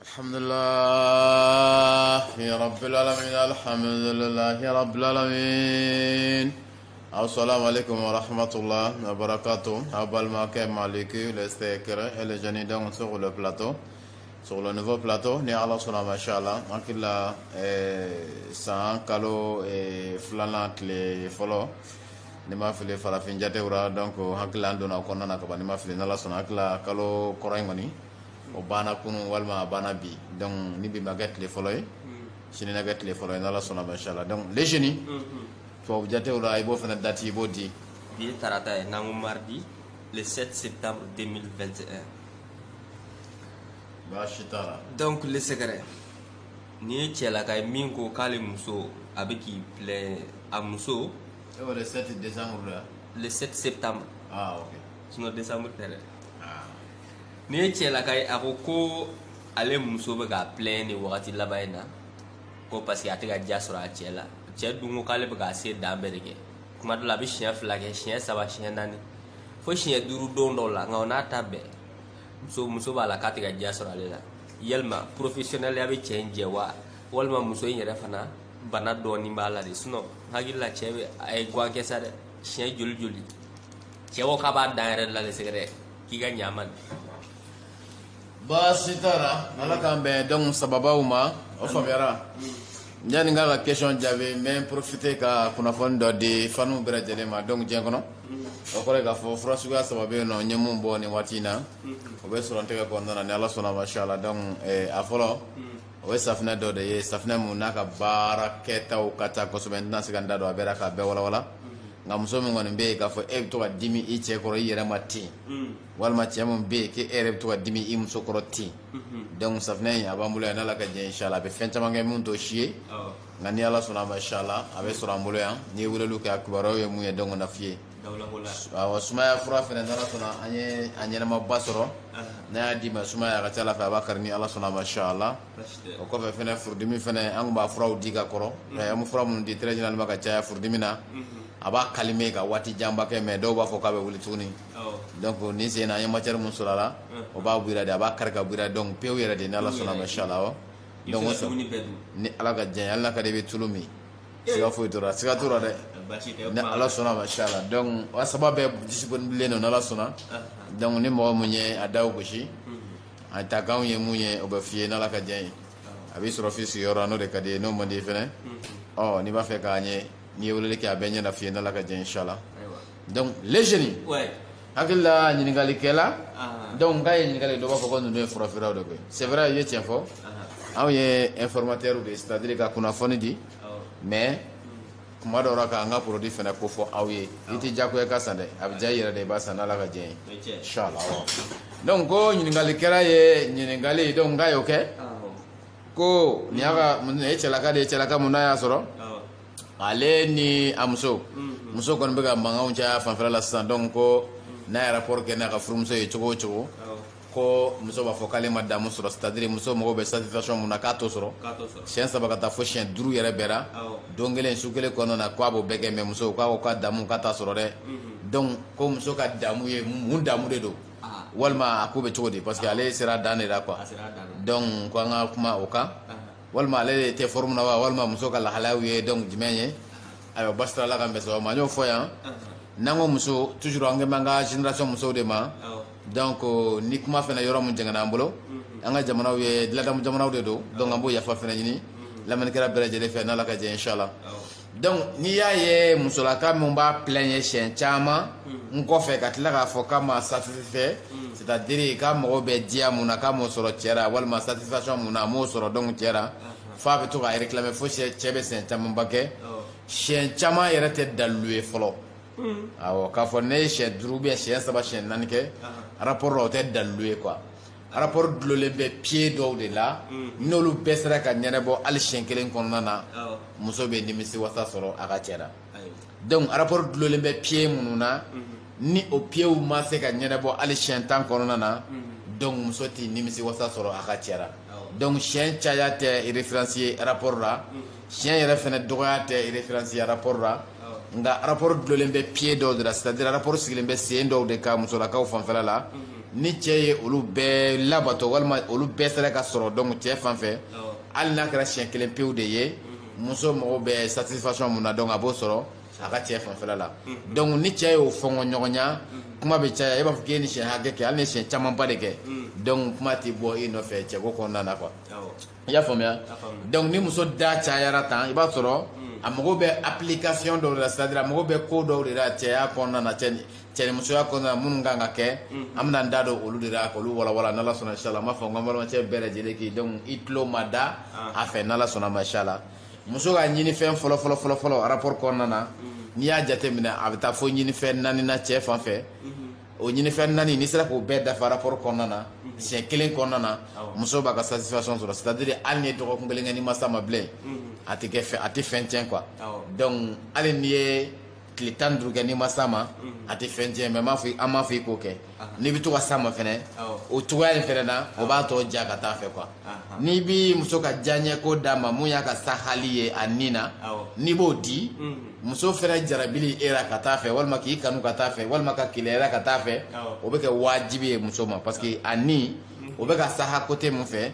الحمد لله يا رب العالمين الحمد لله يا رب العالمين السلام عليكم ورحمة الله وبركاته أبال ما كان مالكي لستيكر et les jeunes donc sur le plateau sur le nouveau plateau ni Allah sona machallah akila san kalo flana tle folo ni ma fili farafin jate ura donc hakila ndona ko nana ko ni ma fili nala sona akila kalo korayngoni o bana kunu walma bana bi donc ni bi magat les foloy sini nagat les foloy nala sona machallah donc les jeunes fo jate ura ay bo fana dati bo di bi tarata nangu mardi le 7 septembre 2021 bashitara donc le secret ni cela kay minko kale muso avec qui plein à muso le 7 décembre là le 7 septembre ok sinon décembre tere ni cela kay ako ale muso be ga plein ni wakati labayna ko parce que atega jasura cela cɛ dungo k'ale bɛ k'a se dan bɛɛ de kɛ kuma dɔ la a bɛ siɲɛ 2 kɛ siɲɛ 3 siɲɛ 4 fo siɲɛ 5 don dɔw la nka o n'a ta bɛɛ muso b'a la k'a tɛ ka diya sɔrɔ ale la yalima professionnel ya bɛ cɛ in jɛ wa walima muso in yɛrɛ fana bana dɔɔnin b'a la de sinon hakili la cɛ bɛ a ye guwan kɛ sa dɛ siɲɛ joli cɛ ko k'a b'a dan yɛrɛ la de sɛgɛrɛ k'i ka ɲama de bashitara nala kan bɛn donc sababaw ma o faamuyara yani nga ka question jaabi mais profiter ka kunnafoni dɔ di fanu bɛɛ lajɛlen ma donc diɲɛ kɔnɔ o kɔrɔ k'a fɔ fura suguya saba bɛ yen nɔ n ye mun bɔ nin waati in na o bɛ sɔrɔ n tɛgɛ kɔnɔna na ni ala sɔnna mashallah donc a fɔlɔ o ye safinɛ dɔ de ye safinɛ mun n'a ka baara kɛtaw ka ca kosɛbɛ n tɛna se ka n da don a bɛɛ la k'a bɛɛ walawala nka muso min kɔni bɛ yen k'a fɔ e bɛ to ka dimi i cɛ kɔrɔ i yɛrɛ ma ten walima cɛ min bɛ yen k'e yɛrɛ bɛ to ka dimi i muso kɔrɔ ten donc safinɛ in a b'an bolo yan n'ala ka jɛ inshallah a bɛ fɛn caman kɛ min t'o si ye nka ni ala sɔnna ma inshallah a bɛ sɔrɔ an bolo yan n'i ye weleliw kɛ a kibaruyaw ye mun ye donc na f'i ye awɔ sumaya fura fɛnɛ n'ala sɔnna an ye a ɲɛnamaba sɔrɔ n'a y'a d'i ma sumaya a ka ca ala fɛ a b'a kari ni ala sɔnna ma inshallah o kɔfɛ fɛnɛ furudimi fɛnɛ an tun b'a furaw di ka kɔrɔ an bɛ fura minnu di très généralement ka caya furudimi na a b'a calmer ka waati janba kɛ mais dɔw b'a fɔ k'a bɛ wuli tuguni donc ni sen na an ye matière mun sɔrɔ a la o b'a bɔ i la de a b'a kari ka bɔ i la donc pewu yɛrɛ de ni ala sɔnna ma inshallah donc ni ala ka jɛn hali n'a ka di i bɛ tulu min siga foyi tora siga tora dɛ ni ala sɔnna ma inshallah donc a saba bɛɛ disponible don ni ala sɔnna donc ni mɔgɔ mun ye a daw gosi a ta kanw ye mun ye o bɛ f'i ye ni ala ka jɛn ye a b'i sɔrɔ f'i sigiyɔrɔ n'o de ka di ye n'o man di i fɛnɛ n'i b'a fɛ k'a ɲɛ n'i ye weleli kɛ a bɛɛ ɲɛna f'i ye ni ala ka jɛn inshallah donc les jeunes hakili la ɲininkalikɛla donc k'a ye ɲininkali dɔ b'a fɔ ko ninnu ye furafeerelaw de koyi c'est vrai i ye tiɲɛ fɔ anw ye informateur de ye c'est à dire ka kunnafoni di mais kuma dɔw la k'an ka produit fɛnɛ ko fɔ aw ye i tɛ diyagoya ka san dɛ a bɛ diya i yɛrɛ de i b'a san n'ala ka jɛn ye inshallah donc ko ɲininkalikɛla ye ɲininkali donc k'a y'o kɛ ko nin y'a ka nin ye cɛlaka de ye cɛlaka mun n'a y'a sɔrɔ ale ni a muso kɔni bɛ ka mankanw caya fanfɛla la sisan donc ko n'a ye rapport kɛ n'a ka furumuso ye cogo o cogo ko muso b'a fɔ k'ale ma damu sɔrɔ c'est à dire muso mago bɛ satisfaction mun na k'a t'o sɔrɔ siɲɛ 3 ka taa fo siɲɛ 5 yɛrɛ bɛɛra don kelen su kelen kɔnɔna na k'a b'o bɛɛ kɛ mais muso k'a ko k'a damu k'a t'a sɔrɔ dɛ donc ko muso ka damu ye mun damu de don walima a ko bɛ cogo di parce que ale sera dan de la quoi donc ko an ka kuma o kan walima ale de tɛ forme na wa walima muso ka lahalayaw ye donc jumɛn ye ayiwa basitara ala ka bɛn sababu ma n y'o fɔ yan n'an ko muso toujours an kɛ b'an ka génération musow de ma donc ni kuma fɛnɛ yɔrɔ mun jɛngɛna an bolo an ka jamanaw ye ladamu jamanaw de don donc an b'o yafa fɛnɛ ɲini lamɛnnikɛla bɛɛ lajɛlen fɛ n'ala ka jɛ inshallah donc n'i y'a ye musolaka min b'a plaigner siɲɛ caman n kɔfɛ ka tila k'a fɔ k'a ma satisfait c'est à dire k'a mago bɛ diya mun na k'a m'o sɔrɔ cɛ la walima satisfaction mun na a m'o sɔrɔ donc cɛ la f'a bɛ to k'a réclamer fo cɛ bɛ siɲɛ camanba kɛ siɲɛ caman yɛrɛ tɛ dalilu ye fɔlɔ awɔ k'a fɔ ne ye siɲɛ 5 ou bien siɲɛ 3 siɲɛ 4 kɛ rapport la o tɛ dalilu ye quoi rapport dulonlen bɛ pied dɔw de la n'olu bɛɛ sera ka ɲɛnabɔ hali siɲɛ 1 kɔnɔna na muso bɛ nimisi wasa sɔrɔ a ka cɛ la donc rapport dulonlen bɛ pied minnu na ni o pieds ma se ka ɲɛnabɔ hali siɲɛ 10 kɔnɔna na donc muso tɛ nimisi wasa sɔrɔ a ka cɛ la donc siɲɛ caya tɛ référence ye rapport la siɲɛ yɛrɛ fɛnɛ dɔgɔya tɛ référence ye rapport la nka rapport dulonlen bɛ pied dɔw de la c'est à dire rapport sigilen bɛ sen dɔw de ka musolakaw fanfɛla la ni cɛ ye olu bɛɛ labato walima olu bɛɛ sera ka sɔrɔ donc cɛ fan fɛ hali n'a kɛra siɲɛ kelen pewu de ye muso mago bɛ satisfaction mun na donc a b'o sɔrɔ a ka cɛ fanfɛla la donc ni cɛ y'o fɔngɔ ɲɔgɔnya kuma bɛ caya i b'a fɔ k'e ni siɲɛ hakɛ kɛ hali ni siɲɛ camanba de kɛ donc kuma tɛ bɔ i nɔfɛ cɛko kɔnɔna na quoi i y'a faamuya donc ni muso da cayara tan i b'a sɔrɔ a mago bɛ application dɔw de la c'est à dire a mago bɛ ko dɔw de la cɛya kɔnɔna na cɛnimusoya kɔnɔna na minnu kan ka kɛ an bɛna n da don olu de la k'olu walawala n'Ala sɔnna inchallah n b'a fɔ n ka balimakɛ bɛɛ lajɛlen k'i donc i tulo ma da a fɛ n'Ala sɔnna ma inchallah muso ka ɲinifɛn fɔlɔ rapport kɔnɔna na n'i y'a jateminɛ a bɛ taa fo ɲinifɛn 4 na cɛ fan fɛ o ɲinifɛn 4 n'i sera k'o bɛɛ dafa rapport kɔnɔna na siɲɛ 1 kɔnɔna na muso b'a ka satisfaction sɔrɔ c'est à dire hali ni dɔgɔkun kelen kɛ n'i ma s'a ma bilen a tɛ fɛn tiɲɛ quoi donc hali n'i ye tile 15 kɛ n'i ma s'a ma a tɛ fɛn tiɲɛ mais an m'a fɔ i k'o kɛ n'i bɛ to ka s'a ma fɛnɛ o cogoya in fɛnɛ na o b'a tɔ ja ka taa fɛ quoi n'i bi muso ka diyaɲɛ ko d'a ma mun y'a ka sahali ye a nin na n'i b'o di muso fɛnɛ jarabili e la ka taa fɛ walima k'i kanu ka taa fɛ walima ka keleyara ka taa fɛ o bɛ kɛ wajibi ye muso ma parce que a nin o bɛ ka saha côté mun fɛ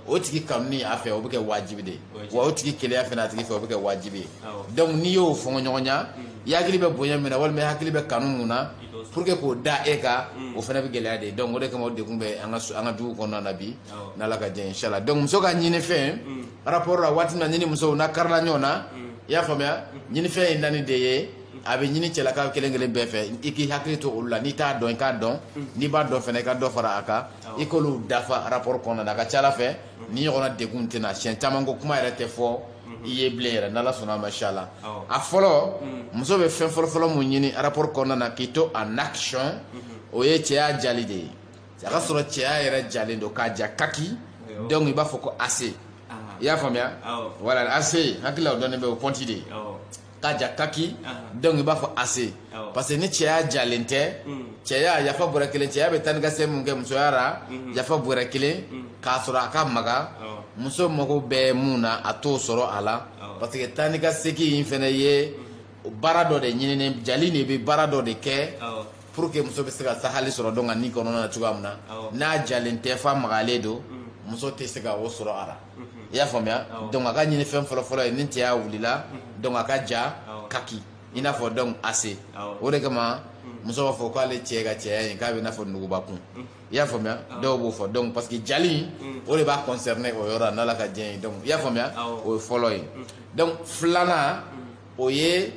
o tigi kanuni a fɛ o bɛ kɛ wajibi de wa o tigi keleya fɛnɛ a tigi fɛ o bɛ kɛ wajibi ye donc n'i y'o fɔngɔ ɲɔgɔnya i hakili bɛ bonya min na walima i hakili bɛ kanu mun na pour que k'o da e kan o fɛnɛ bɛ gɛlɛya de donc o de kama o degun bɛ an ka dugu kɔnɔna na bi n'Ala ka diɲɛ inchallah donc muso ka ɲinifɛn rapport la waati min na ni muso n'a karila ɲɔgɔn na i y'a faamuya ɲinifɛn ye naani de ye a bɛ ɲini cɛlakaw kelen kelen bɛɛ fɛ i k'i hakili to olu la n'i t'a dɔn i k'a dɔn n'i b'a dɔn fɛnɛ i ka dɔ fara a kan i k'olu dafa rapport kɔnɔna na a ka ca Ala fɛ ni ɲɔgɔnna degun tɛna siɲɛ caman ko kuma yɛrɛ tɛ fɔ i ye bilen yɛrɛ n'Ala sɔnna a ma inchallah a fɔlɔ muso bɛ fɛn fɔlɔ mun ɲini rapport kɔnɔna na k'i to en action o ye cɛya jali de ye a ka sɔrɔ cɛya yɛrɛ jalen don k'a ja kaki donc i b'a fɔ ko assez i y'a faamuya voilà assez hakili la o dɔnnen bɛ o pɔnti de ye k'a ja kaki donc i b'a fɔ assez parce que ni cɛya jalen tɛ cɛya yafa bɔrɛ kelen cɛya bɛ taa ni ka se mun kɛ musoya ra yafa bɔrɛ kelen k'a sɔrɔ a ka maga muso mago bɛ mun na a t'o sɔrɔ a la parce que taa ni ka segin in fɛnɛ ye baara dɔ de ɲinini jali de bɛ baara dɔ de kɛ pour que muso bɛ se ka sahali sɔrɔ donc a ni kɔnɔna na cogoya min na n'a jalen tɛ fa magalen don muso tɛ se ka o sɔrɔ a la i y'a faamuya donc a ka ɲini fɛn fɔlɔ ye ni cɛya wulila donc a ka ja kaki i n'a fɔ donc assez o de kama muso b'a fɔ k'ale cɛ ka cɛya in k'a bɛ i n'a fɔ nugubakun i y'a faamuya dɔw b'o fɔ donc parce que jali o de b'a concerner o yɔrɔ la n'Ala ka diɲɛ ye donc i y'a faamuya o ye fɔlɔ ye donc filanan o ye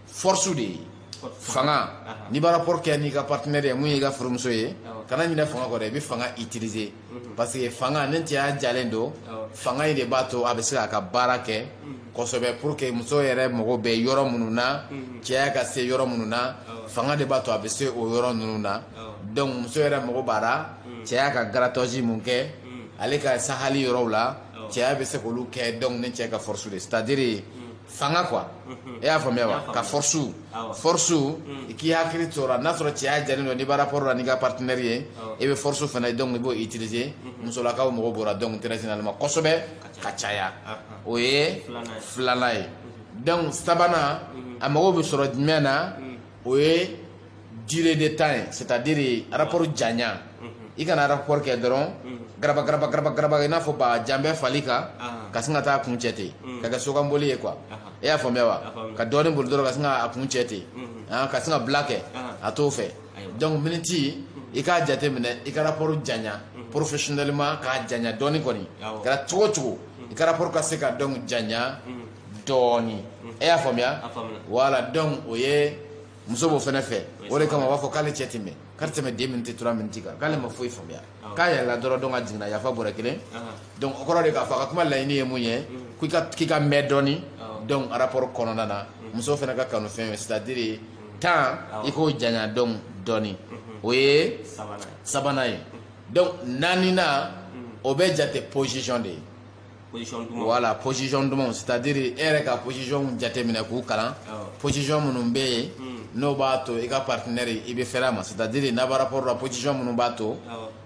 force de ye fanga n'i b'a rapport kɛ n'i ka partenaire ye mun ye i ka furumuso ye kana ɲinɛ fanga kɔ dɛ i bɛ fanga utiliser parce que fanga ni cɛya jalen don fanga in de b'a to a bɛ se k'a ka baara kɛ kosɛbɛ pour que muso yɛrɛ mago bɛ yɔrɔ minnu na cɛya ka se yɔrɔ minnu na fanga de b'a to a bɛ se o yɔrɔ ninnu na donc muso yɛrɛ mago b'a la cɛya ka grattage mun kɛ ale ka sahali yɔrɔw la cɛya bɛ se k'olu kɛ donc ni cɛ ka force de c'est à dire fanga quoi e y'a faamuya wa ka force i k'i hakili to o la n'a sɔrɔ cɛya jalen don n'i b'a rapport la n'i ka partenaire ye i bɛ force fana donc i b'o utiliser musolakaw mago b'o la donc très généralement kosɛbɛ ka caya o ye filanan ye donc sabanan a mago bɛ sɔrɔ jumɛn na o ye durée de temps ye c'est à dire rapport janya i kana rapport kɛ dɔrɔn garaba i n'a fɔ ba janbɛ fali kan ka sin ka taa kun cɛ ten ka kɛ sokamboli ye quoi e y'a faamuya wa ka dɔɔnin boli dɔrɔn ka sin ka kun cɛ ten ka sin ka bila kɛ a t'o fɛ donc miniti i k'a jate minɛ i ka rapport janya professionnellement k'a janya dɔɔnin kɔni kɛra cogo cogo i ka rapport ka se ka donc janya dɔɔnin e y'a faamuya voilà donc o ye muso b'o fɛnɛ fɛ o de kama u b'a fɔ k'ale cɛ tɛ mɛn k'ale tɛmɛ 2 minutes 3 minutes kan k'ale ma foyi faamuya k'a yɛlɛla dɔrɔn donc a jiginna yafa bɔrɛ kelen donc o kɔrɔ de k'a fɔ a ka kuma laɲini ye mun ye k'i ka mɛn dɔɔnin donc rapport kɔnɔna na muso fɛnɛ ka kanu fɛn ye c'est à dire temps i k'o janya donc dɔɔnin o ye sabanan ye donc naaninan o bɛ jate position de ye voilà position dumanw c'est à dire e yɛrɛ ka position jateminɛ k'u kalan position minnu bɛ yen n'o b'a to i ka partenaire i bɛ fɛrɛ a ma c'est à dire n'a b'a rapport la position minnu b'a to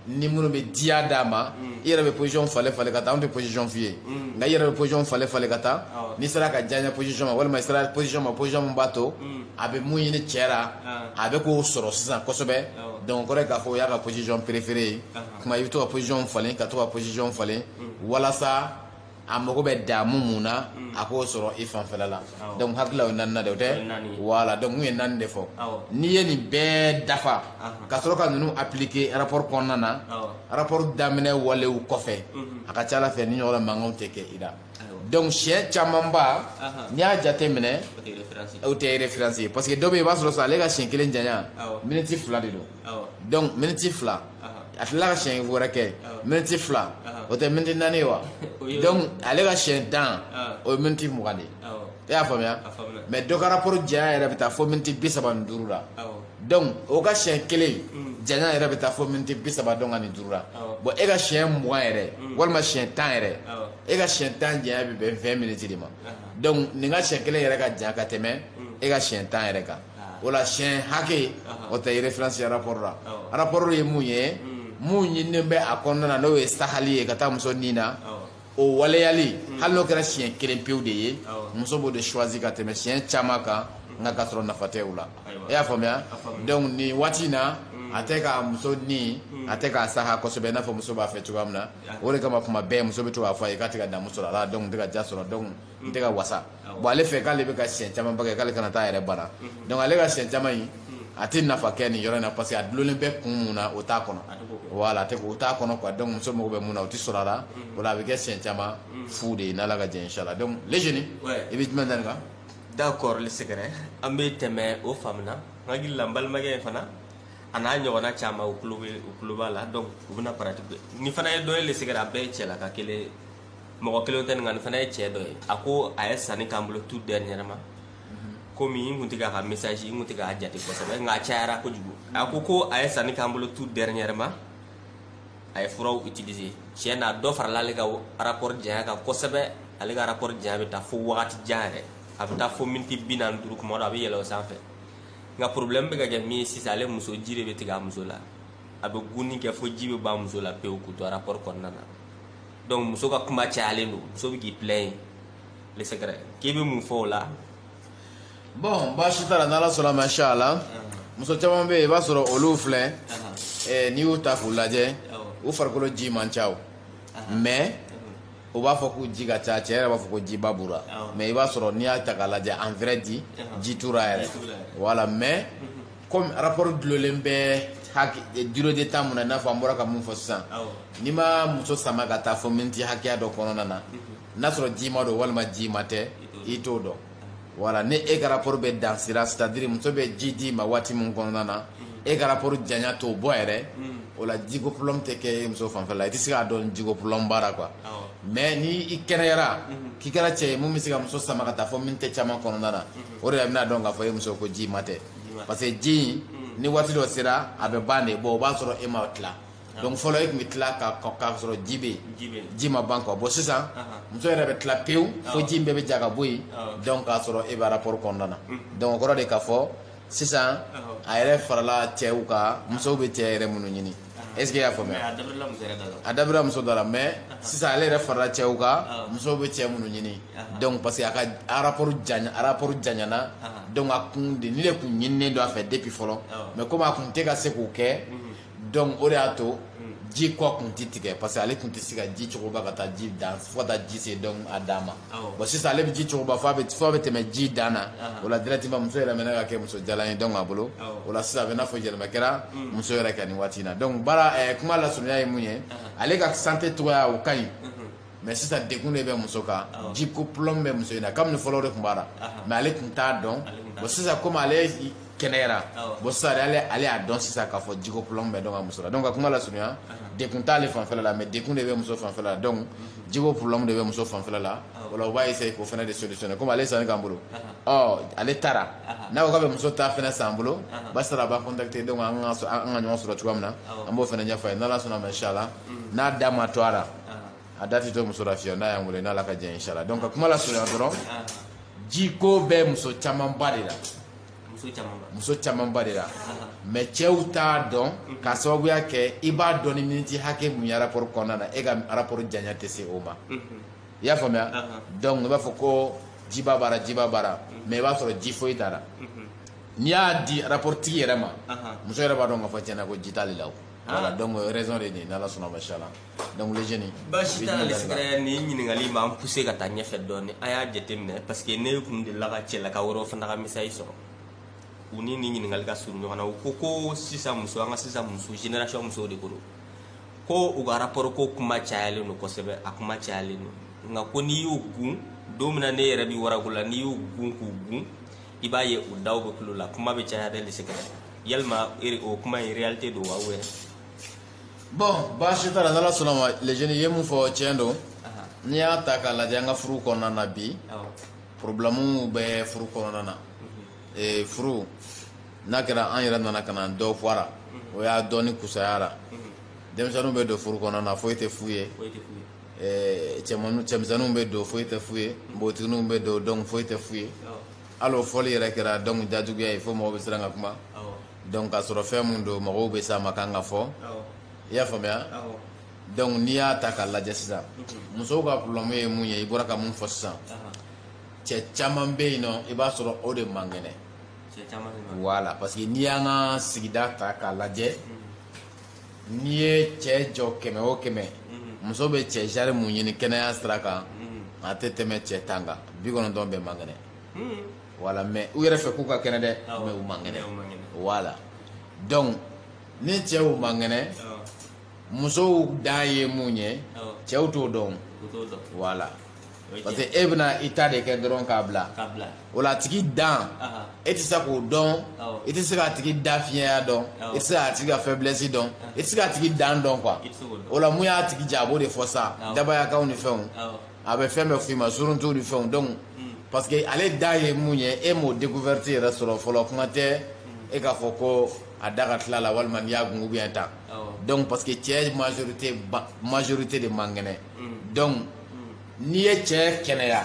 ni minnu bɛ diya d'a ma i yɛrɛ bɛ position falen falen ka taa anw tɛ position f'i ye nka i yɛrɛ bɛ position falen falen ka taa n'i sera ka diya position ma walima i sera position ma position min b'a to a bɛ mun ɲini cɛ la a bɛ k'o sɔrɔ sisan kosɛbɛ donc kɔrɔ ye k'a fɔ o y'a ka position préférée ye kuma i bɛ to ka position falen ka to ka position falen walasa a mago bɛ damu mun na a k'o sɔrɔ i fanfɛla la donc hakili o naani na de o tɛ voilà donc mun ye naani de fɔ n'i ye nin bɛɛ dafa ka sɔrɔ ka ninnu appliquer rapport kɔnɔna na rapport daminɛ walew kɔfɛ a ka ca Ala fɛ ni ɲɔgɔnna mankanw tɛ kɛ i la donc siɲɛ camanba n'i y'a jate minɛ o tɛ référence ye parce que dɔ bɛ yen i b'a sɔrɔ sisan ale ka siɲɛ kelen janya miniti 2 de don donc miniti 2 a tilala ka siɲɛ wɛrɛ kɛ miniti 2 o tɛ miniti 4 ye wa donc ale ka siɲɛ 10 o ye miniti 20 de ye e y'a faamuya mais dɔ ka rapport janya yɛrɛ bɛ taa fo miniti 35 la donc o ka siɲɛ kelen janya yɛrɛ bɛ taa fo miniti 35 la bon e ka siɲɛ 20 yɛrɛ walima siɲɛ 10 yɛrɛ e ka siɲɛ 10 janya bɛ bɛn 20 minutes de ma donc nin ka siɲɛ kelen yɛrɛ ka jan ka tɛmɛ e ka siɲɛ 10 yɛrɛ kan o la siɲɛ hakɛ o tɛ référence rapport la rapport ye mun ye mun ɲininen bɛ a kɔnɔna na n'o ye sahali ye ka taa muso nin na o waleyali hali n'o kɛra siɲɛ kelen pewu de ye muso b'o de choisi ka tɛmɛ siɲɛ caman kan nka ka sɔrɔ nafa tɛ o la e y'a faamuya donc nin waati in na a tɛ ka muso ni a tɛ k'a saha kosɛbɛ i n'a fɔ muso b'a fɛ cogoya min na o de kama kuma bɛɛ muso bɛ to k'a fɔ a ye k'a tɛ ka damu sɔrɔ a la donc n tɛ ka ja sɔrɔ donc n tɛ ka wasa bon ale fɛ k'ale bɛ ka siɲɛ caman ba kɛ k'ale kana taa a yɛrɛ bana donc ale ka siɲɛ caman in a tɛ nafa kɛ nin yɔrɔ in na parce que a dulonnen bɛ kun mun na o t'a kɔnɔ voilà o t'a kɔnɔ quoi donc muso mago bɛ mun na o tɛ sɔrɔ a la o la a bɛ kɛ siɲɛ caman fu de ye n'Ala ka jɛ inchallah donc les jeunes i bɛ jumɛn dani kan d'accord le secret an bɛ tɛmɛ o faamu na n hakili la n balimakɛ in fana a n'a ɲɔgɔnna caman u tulo b'a la donc u bɛna pratique nin fana ye dɔ ye le secret a bɛɛ ye cɛ la ka kelen mɔgɔ kelen tɛ nin nka nin fana ye cɛ dɔ ye a ko a ye sanni k'an bolo tout dernièrement komi n kun tɛ k'a ka message n kun tɛ k'a jate kosɛbɛ nka a cayara kojugu a ko a ye sanni k'an bolo tout dernièrement a ye furaw utiliser tiɲɛ na dɔ farala ale ka rapport janya kan kosɛbɛ ale ka rapport janya bɛ taa fo wagati jan yɛrɛ a bɛ taa fo miniti 45 kuma dɔ a bɛ yɛlɛ o sanfɛ nka problème bɛ ka kɛ min ye sisan ale muso ji de bɛ tigɛ a muso la a bɛ gunni kɛ fo ji bɛ ban muso la pewu k'u to rapport kɔnɔna na donc muso ka kuma cayalen don muso bɛ k'i plaindre le secret k'i bɛ mun fɔ o la bon baasi t'a la n'Ala sɔnna ma inchallah muso caman bɛ yen i b'a sɔrɔ olu filɛ n'i y'u ta k'u lajɛ u farikolo ji man ca mais o b'a fɔ ko ji ka ca cɛ yɛrɛ b'a fɔ ko jiba bura mais i b'a sɔrɔ n'i y'a ta k'a lajɛ en vrai di ji tura yɛrɛ voilà mais comme rapport dulolen bɛ durée de temps mun na i n'a fɔ an bɔra ka mun fɔ sisan n'i ma muso sama ka taa fɔ miniti hakɛya dɔ kɔnɔna na n'a sɔrɔ ji ma don walima ji ma tɛ i t'o dɔn voilà ni e ka rapport bɛ dan sira c'est-à-dire muso bɛ ji di ma waati min kɔnɔna na e ka rapport janya t'o bɔ yɛrɛ o la jiko problème tɛ kɛ muso fanfɛla i tɛ se k'a dɔn jiko problème b'ara quoi mais ni i kɛnɛyara k'i kɛra cɛ ye mun bɛ se ka muso sama ka taa fɔ miniti caman kɔnɔna na o de la i bɛna dɔn k'a fɔ e muso ko ji ma tɛ parce que ji ni waati dɔ sera a bɛ ban de bon o b'a sɔrɔ e ma tila donc fɔlɔ e tun bɛ tila k'a sɔrɔ ji bɛ yen ji ma ban quoi bon sisan muso yɛrɛ bɛ tila pewu fo ji in bɛɛ bɛ ja ka bɔ yen donc k'a sɔrɔ e bɛ rapport kɔnɔna na donc o kɔrɔ de k'a fɔ sisan a yɛrɛ farala cɛw kan musow bɛ cɛ yɛrɛ minnu ɲini est-ce que i y'a faamuya a dabira muso dɔ la mais sisan ale yɛrɛ farala cɛw kan musow bɛ cɛ minnu ɲini donc parce que a ka rapport janyana donc a kun de ni de kun ɲininen don a fɛ depuis fɔlɔ mais comme a kun tɛ ka se k'o kɛ donc o de y'a to ji kɔ kun tɛ tigɛ parce que ale kun tɛ se ka ji cogoba ka taa ji dan fo ka taa ji se donc a dan ma bon sisan ale bɛ ji cogoba fo a bɛ tɛmɛ ji dan na o la directement muso yɛrɛ mɛna ka kɛ muso jalan ye donc a bolo o la sisan a bɛ n'a fɔ yɛlɛma kɛra muso yɛrɛ kan nin waati in na donc baara kuma lasurunya ye mun ye ale ka santé cogoya o ka ɲi mais sisan dekun de bɛ muso kan ji ko problème bɛ muso in na kabini fɔlɔ de tun b'a la mais ale tun t'a dɔn bon sisan comme ale kɛnɛyara bon sisan ale y'a dɔn sisan k'a fɔ jiko problème bɛ donc a muso la donc ka kuma lasurunya dekun t'ale fanfɛla la mais dekun de bɛ muso fanfɛla la donc jiko problème de bɛ muso fanfɛla la o la o b'a essayer k'o fana de solutionner comme ale sanni k'an bolo ale taara n'a ko k'a bɛ muso ta fana san bolo basi a b'a contacter donc an ka ɲɔgɔn sɔrɔ cogoya min na an b'o fana ɲɛfɔ a ye n'Ala sɔnna ma inchallah n'a da ma to a la a da tɛ to muso la fiyewu n'a y'an wele n'Ala ka jɛ inchallah donc ka kuma lasurunya dɔrɔn jiko bɛ muso camanba de la muso caman ba de la mais cɛw t'a dɔn k'a sababuya kɛ i b'a dɔn ni miniti hakɛ mun ye rapport kɔnɔna na e ka rapport janya tɛ se o ma i y'a faamuya donc i b'a fɔ ko jiba bara mais i b'a sɔrɔ ji foyi t'a la n'i y'a di rapport tigi yɛrɛ ma muso yɛrɛ b'a dɔn k'a fɔ tiɲɛna ko ji t'ale la o voilà donc raison de ni n'ala sɔnna machallah donc les jeunes basi t'a la sigara ni ɲininkali m'an pousser ka taa ɲɛfɛ dɔɔni a y'a jateminɛ parce que ne kun delila ka cɛlaka wɛrɛw fana ka message sɔrɔ u ni ɲininkali ka surun ɲɔgɔn na u ko sisan muso an ka sisan muso génération musow de ko don ko u ka rapport ko kuma cayalen don kosɛbɛ a kuma cayalen don nka ko n'i y'u gun don min na ne yɛrɛ bi warago la n'i y'u gun k'u gun i b'a ye u daw bɛ tulo la kuma bɛ caya dɛ lisɛgɛrɛ yalima o kuma in réalité don wa ou bon baasi t'a la n'ala sɔnna ma les jeunes ye mun fɔ tiɲɛ don n'i y'a ta k'a lajɛ an ka furu kɔnɔna na bi problème bɛ furu kɔnɔna na furu n'a kɛra an yɛrɛ nana ka na dɔ fɔ a la o y'a dɔɔni kusaya la denmisɛnninw bɛ don furu kɔnɔna na foyi tɛ f'u ye cɛmisɛnninw bɛ don foyi tɛ f'u ye npogotigininw bɛ don donc foyi tɛ f'u ye hali o fɔli yɛrɛ kɛra donc jajuguya ye fo mɔgɔw bɛ siran ka kuma donc k'a sɔrɔ fɛn mun don mɔgɔw bɛ s'a ma kan ka fɔ i y'a faamuya donc n'i y'a ta k'a lajɛ sisan musow ka problème ye mun ye i bɔra ka mun fɔ sisan cɛ caman bɛ yen nɔ i b'a sɔrɔ o de man kɛnɛ voilà parce que n'i y'an ka sigida ta k'a lajɛ n'i ye cɛ jɔ 100 o 100 muso bɛ cɛ genre mun ɲini kɛnɛya sira kan a tɛ tɛmɛ cɛ 10 kan 90 bɛɛ man kɛnɛ voilà mais u yɛrɛ fɛ k'u ka kɛnɛ dɛ mais u man kɛnɛ voilà donc ni cɛw man kɛnɛ musow dan ye mun ye cɛw t'o dɔn voilà parce que e bɛna i ta de kɛ dɔrɔn k'a bila o la a tigi dan e tɛ se k'o dɔn i tɛ se k'a tigi da fiɲɛya dɔn i tɛ se k'a tigi ka faiblesse dɔn i tɛ se k'a tigi dan dɔn quoi o la mun y'a tigi ja a b'o de fɔ sa dabayakaw ni fɛnw a bɛ fɛn bɛɛ f'i ma suruntu ni fɛnw donc parce que ale da ye mun ye e m'o découverte yɛrɛ sɔrɔ fɔlɔ kuma tɛ e k'a fɔ ko a da ka tila la walima n'i y'a gun ou bien tan donc parce que cɛ majorité de man kɛnɛ donc n'i ye cɛ kɛnɛya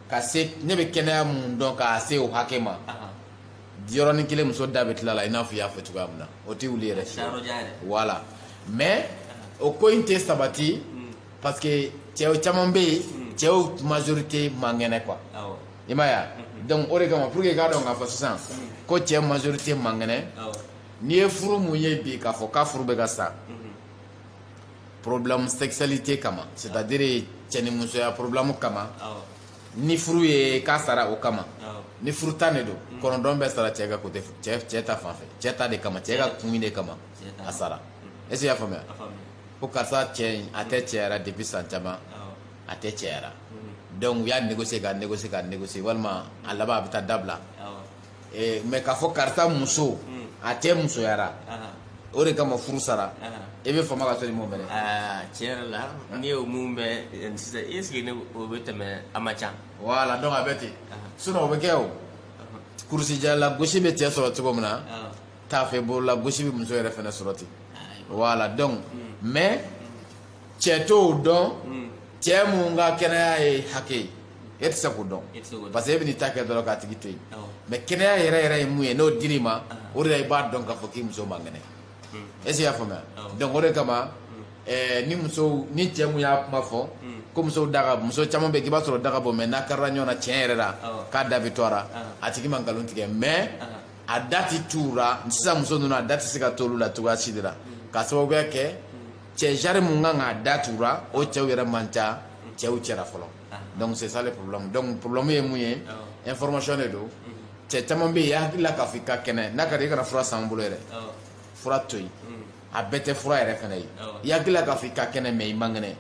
ka se ne bɛ kɛnɛya mun dɔn k'a se o hakɛ ma yɔrɔnin kelen muso da bɛ tila la i n'a fɔ i y'a fɔ cogoya min na o tɛ wuli yɛrɛ voilà mais o ko in tɛ sabati parce que cɛw caman bɛ yen cɛw majorité man kɛnɛ quoi i m'a ye donc o de kama pour que i k'a dɔn k'a fɔ sisan ko cɛ majorité man kɛnɛ n'i ye furu mun ye bi k'a fɔ k'a furu bɛ ka sa problème sexualité kama c'est-à-dire cɛ ni musoya problème kama ni furu ye k'a sara o kama ni furu tan de don kɔnɔntɔn bɛɛ sara cɛ ka côté cɛ ta fan fɛ cɛ ta de kama cɛ ka kun de kama a sara est-ce que i y'a faamuya ko karisa cɛ in a tɛ cɛyara depuis san caman a tɛ cɛyara donc u y'a négocier walima a laban a bɛ taa dabila mais k'a fɔ karisa muso a tɛ musoyara o de kama furu sara i bɛ fama ka sɔrɔ i m'o mɛn dɛ tiɲɛ yɛrɛ la n'i y'o mun bɛn sisan est ce que ne o bɛ tɛmɛ a ma ca voilà donc a bɛ ten sinon o bɛ kɛ o kurusijala gosi bɛ cɛ sɔrɔ cogo min na t'a fɛ bolola gosi bɛ muso yɛrɛ fana sɔrɔ ten voilà donc mais cɛ t'o dɔn cɛ mun ka kɛnɛya ye hakɛ ye e tɛ se k'o dɔn parce que e bɛ n'i ta kɛ dɔrɔn k'a tigi to yen mais kɛnɛya yɛrɛ yɛrɛ ye mun ye n'o dir'i ma o de la i b'a dɔn k'a fɔ k'i muso man kɛnɛ est-ce que i y'a faamuya donc o de kama ni cɛ mun y'a kuma fɔ ko muso caman bɛ yen k'i b'a sɔrɔ da ka bɔ mais n'a karila ɲɔgɔn na tiɲɛ yɛrɛ la k'a da bɛ to a la a tigi ma nkalon tigɛ mais a da tɛ t'u la sisan muso ninnu a da tɛ se ka t'olu la cogoya si de la k'a sababuya kɛ cɛ genre mun kan k'a da t'u la o cɛw yɛrɛ man ca cɛw cɛla fɔlɔ donc c'est ça le problème donc problème ye mun ye information de don cɛ caman bɛ yen i hakili la k'a fɔ i ka kɛnɛ n'a ka di i kana fura san n bolo yɛrɛ fura to yen a bɛɛ tɛ fura yɛrɛ fana ye i hakili la k'a fɔ i ka kɛnɛ mais i man kɛnɛ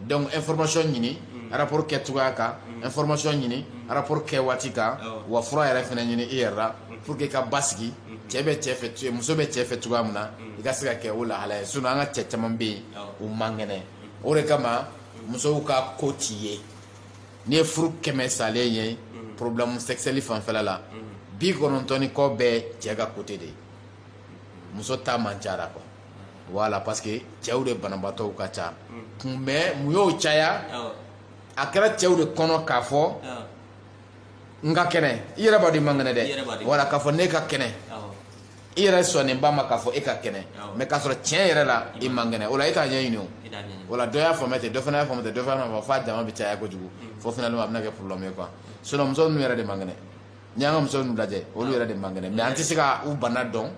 donc information ɲini rapport kɛ cogoya kan information ɲini rapport kɛ waati kan wa fura yɛrɛ fana ɲini i yɛrɛ la pour que i ka basigi cɛ bɛ cɛ fɛ muso bɛ cɛ fɛ cogoya min na i ka se ka kɛ o lahala ye sinon an ka cɛ caman bɛ yen u man kɛnɛ o de kama musow ka ko t'i ye n'i ye furu 100 salen ye problème sexuelle fanfɛla la 90 kɔ bɛɛ cɛ ka côté de ye muso ta man ca la quoi voilà parce que cɛw de banabaatɔw ka ca mais mun y'o caya a kɛra cɛw de kɔnɔ k'a fɔ nga kene ira ba di mangane de Ira ba di. wala ka fo ne ka kene awo ira so ne ba ma ka fo e ka kene Aw. me ka so tien ira la i mangane wala ita nya yinu ida nyanya wala do ya fo mete do fana fo mete do fana fa jama bi caya ko jugu fo finalement abna ke problème quoi sinon muso nu ira de mangane nyanga muso nu daje wolu ira de mangane mais anti sika u bana don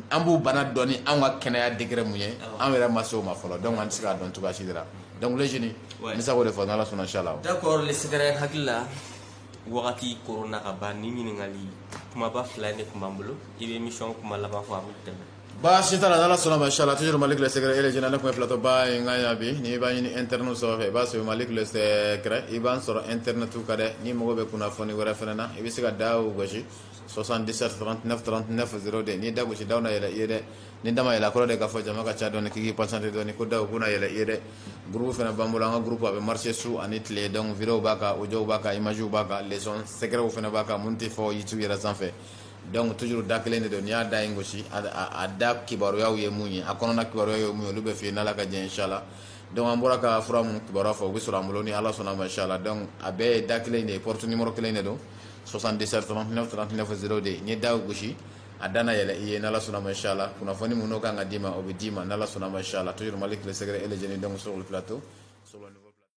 an b'u bana dɔni an ka kɛnɛya degré mun ye an yɛrɛ ma se o ma fɔlɔ donc an tɛ se k'a dɔn cogoya si de la donc les jeunes Ouais. n bɛ se k'o de fɔ n'ala sɔnna inchallah d'accord le secret hakila wagati corona ka ban ni ɲiningali kumaba fila ne kun b'an bolo i bɛ émission kuma laban fɔ a bɛ tɛmɛ baasi t'a la n'ala sɔnna ma inchallah toujours Malik le secret et les jeunes ne kun ye plateau ba ye n ka yan bi n'i b'a ɲini internet sanfɛ i b'a sɔrɔ Malik le secret i b'an sɔrɔ internet kan dɛ n'i mago bɛ kunnafoni wɛrɛ fɛnɛ na i bɛ se ka da o gosi 77 39 39 02 n'i da gosi daw na yɛlɛ i ye dɛ ni da ma yɛlɛ a kɔrɔ de k'a fɔ jama ka ca dɔɔni k'i k'i patienter dɔɔni ko daw kuna yɛlɛ i ye dɛ groupe fɛnɛ b'an bolo an ka groupe a bɛ marcher su ani tile donc vidéo b'a kan audio b'a kan image b'a kan leçon secret fɛnɛ b'a kan mun tɛ fɔ YouTube yɛrɛ sanfɛ donc toujours da kelen de don n'i y'a da in gosi a da kibaruyaw ye mun ye a kɔnɔna kibaruyaw ye mun ye olu bɛ f'i ye n'ala ka jɛ inchallah donc an bɔra ka fura mun kibaruya fɔ u bɛ sɔrɔ an bolo ni ala sɔnna ma inchallah donc a bɛɛ ye da kelen de ye porte numéro kelen de don 77 39 39 02 n'i ye da gosi a da na yɛlɛ i ye n'ala sɔnna ma inchallah kunnafoni mun n'o kan ka d'i ma o bɛ d'i ma n'ala sɔnna ma inchallah toujours Malik le secret et les jeunes donc sur le plateau sur le